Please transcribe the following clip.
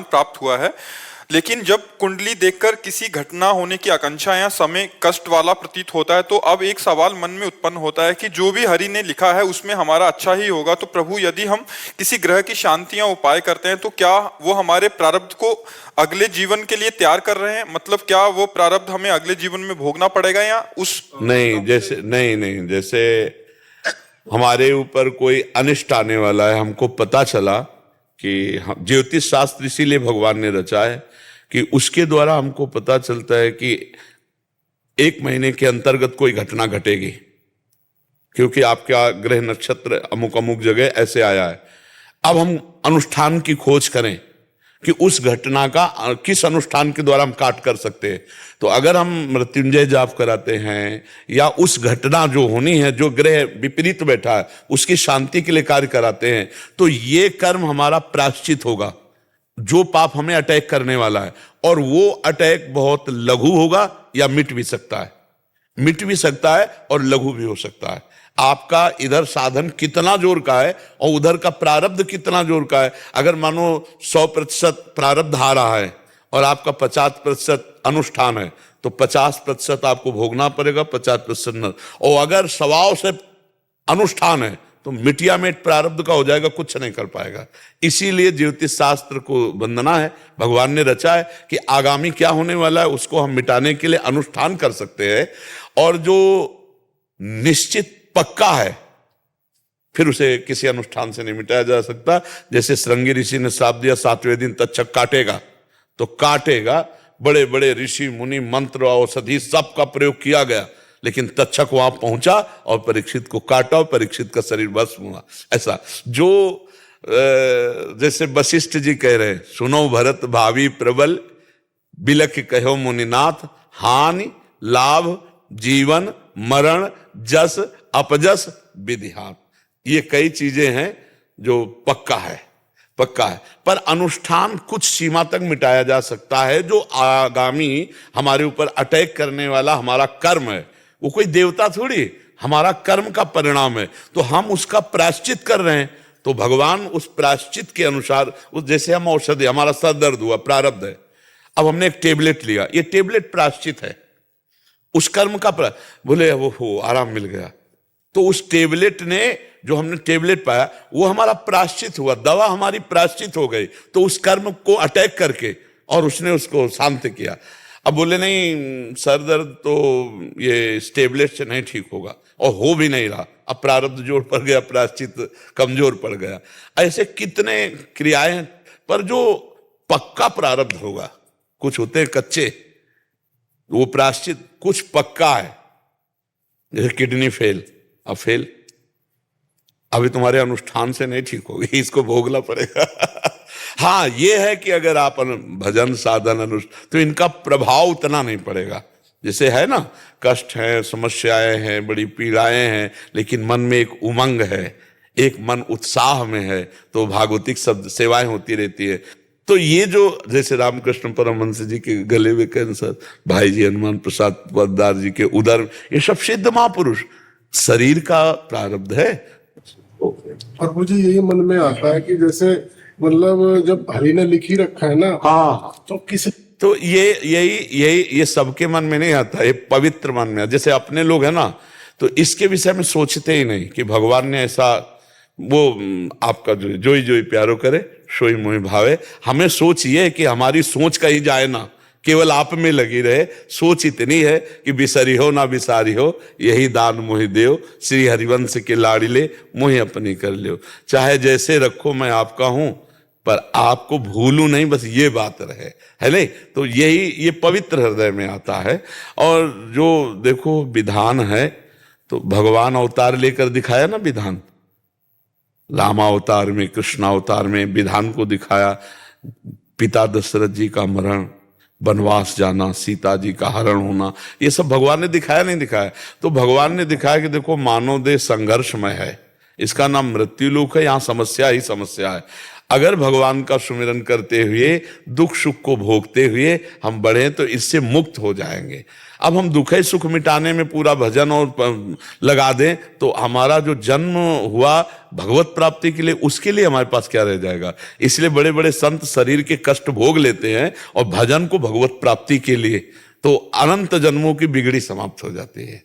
प्राप्त हुआ है। लेकिन जब कुंडली देखकर किसी घटना होने की आकांक्षा या समय कष्ट वाला प्रतीत होता है तो अब एक सवाल मन में उत्पन्न होता है कि जो भी हरि ने लिखा है उसमें हमारा अच्छा ही होगा। तो प्रभु, यदि हम किसी ग्रह की शांति या उपाय करते हैं तो क्या वो हमारे प्रारब्ध को अगले जीवन के लिए तैयार कर रहे हैं? मतलब क्या वो प्रारब्ध हमें अगले जीवन में भोगना पड़ेगा या उस नहीं, जैसे नहीं, जैसे हमारे ऊपर कोई अनिष्ट आने वाला है, हमको पता चला कि ज्योतिष शास्त्र इसीलिए भगवान ने रचा है कि उसके द्वारा हमको पता चलता है कि 1 महीने के अंतर्गत कोई घटना घटेगी, क्योंकि आपका ग्रह नक्षत्र अमुक अमुक जगह ऐसे आया है। अब हम अनुष्ठान की खोज करें कि उस घटना का किस अनुष्ठान के द्वारा हम काट कर सकते हैं। तो अगर हम मृत्युंजय जाप कराते हैं या उस घटना जो होनी है, जो ग्रह विपरीत बैठा है, उसकी शांति के लिए कार्य कराते हैं, तो ये कर्म हमारा प्रायश्चित होगा जो पाप हमें अटैक करने वाला है। और वो अटैक बहुत लघु होगा या मिट भी सकता है और लघु भी हो सकता है। आपका इधर साधन कितना जोर का है और उधर का प्रारब्ध कितना जोर का है। अगर मानो 100% प्रारब्ध आ रहा है और आपका 50% अनुष्ठान है तो 50% आपको भोगना पड़ेगा, 50% न। और अगर स्वभाव से अनुष्ठान है तो मिटिया मिट प्रारब्ध का हो जाएगा, कुछ नहीं कर पाएगा। इसीलिए ज्योतिष शास्त्र को वंदना है, भगवान ने रचा है कि आगामी क्या होने वाला है उसको हम मिटाने के लिए अनुष्ठान कर सकते हैं। और जो निश्चित पक्का है फिर उसे किसी अनुष्ठान से नहीं मिटाया जा सकता। जैसे श्रृंगी ऋषि ने श्राप दिया 7वें दिन तक्षक काटेगा, तो काटेगा। बड़े बड़े ऋषि मुनि मंत्र औषधि सब का प्रयोग किया गया, लेकिन तक्षक वहां पहुंचा और परीक्षित को काटा और परीक्षित का शरीर भस्म हुआ। ऐसा जो जैसे वशिष्ठ जी कह रहे हैं, सुनो भरत भावी प्रबल बिलख कहो मुनिनाथ, हानि लाभ जीवन मरण जस अपजस विधिहान। ये कई चीजें हैं जो पक्का है। पर अनुष्ठान कुछ सीमा तक मिटाया जा सकता है। जो आगामी हमारे ऊपर अटैक करने वाला हमारा कर्म है, वो कोई देवता थोड़ी, हमारा कर्म का परिणाम है, तो हम उसका प्रायश्चित कर रहे हैं। तो भगवान उस प्रायश्चित के अनुसार, उस जैसे हम औषधि, हमारा सर दर्द हुआ, प्रारब्ध है, अब हमने एक टेबलेट लिया, ये टेबलेट प्रायश्चित है उस कर्म का। बोले वो हो आराम मिल गया, तो उस टेबलेट ने, जो हमने टेबलेट पाया, वो हमारा प्रायश्चित हुआ, दवा हमारी प्रायश्चित हो गई। तो उस कर्म को अटैक करके और उसने उसको शांत किया। अब बोले नहीं, सर दर्द तो ये इस टेबलेट से नहीं ठीक होगा, और हो भी नहीं रहा। अब प्रारब्ध जोर पड़ गया, प्रायश्चित कमजोर पड़ गया। ऐसे कितने क्रियाएं, पर जो पक्का प्रारब्ध होगा, कुछ होते हैं कच्चे, वो प्रायश्चित कुछ पक्का है। जैसे किडनी फेल, अब फेल, अभी तुम्हारे अनुष्ठान से नहीं ठीक होगी, इसको भोगना पड़ेगा। हाँ, ये है कि अगर आप भजन साधन अनुष्ठान, तो इनका प्रभाव उतना नहीं पड़ेगा। जैसे है ना, कष्ट है, समस्याएं हैं, बड़ी पीड़ाएं हैं, लेकिन मन में एक उमंग है, एक मन उत्साह में है, तो भागवतिक शब्द सेवाएं होती रहती है। तो ये जो जैसे रामकृष्ण परमहंस जी के गले में कैंसर, भाई जी हनुमान प्रसाद पोद्दार जी के उदर, ये सब सिद्ध महापुरुष, शरीर का प्रारब्ध है। और मुझे यही मन में आता है कि जैसे मतलब जब हरि ने लिखी रखा है ना, हाँ, तो किसी, तो ये सबके मन में नहीं आता, ये पवित्र मन में। जैसे अपने लोग है ना, तो इसके विषय में सोचते ही नहीं कि भगवान ने ऐसा, वो आपका जोई प्यारो करे सोई मोहि भावे। हमें सोच ये है कि हमारी सोच कहीं जाए ना, केवल आप में लगी रहे। सोच इतनी है कि बिसरी हो ना बिसारी हो, यही दान मोहि देव, श्री हरिवंश के लाड़िले मोहि अपनी कर लियो। चाहे जैसे रखो मैं आपका हूं, पर आपको भूलूं नहीं, बस ये बात रहे, है नहीं। तो यही ये पवित्र हृदय में आता है। और जो देखो विधान है, तो भगवान अवतार लेकर दिखाया ना विधान, राम अवतार में, कृष्ण अवतार में विधान को दिखाया। पिता दशरथ जी का मरण, वनवास जाना, सीता जी का हरण होना, ये सब भगवान ने दिखाया नहीं दिखाया? तो भगवान ने दिखाया कि देखो मानव देह संघर्षमय है, इसका नाम मृत्यु लोक है, यहाँ समस्या ही समस्या है। अगर भगवान का सुमिरन करते हुए दुख सुख को भोगते हुए हम बढ़े तो इससे मुक्त हो जाएंगे। अब हम दुख ही सुख मिटाने में पूरा भजन और लगा दें तो हमारा जो जन्म हुआ भगवत प्राप्ति के लिए, उसके लिए हमारे पास क्या रह जाएगा। इसलिए बड़े बड़े संत शरीर के कष्ट भोग लेते हैं और भजन को भगवत प्राप्ति के लिए, तो अनंत जन्मों की बिगड़ी समाप्त हो जाती है।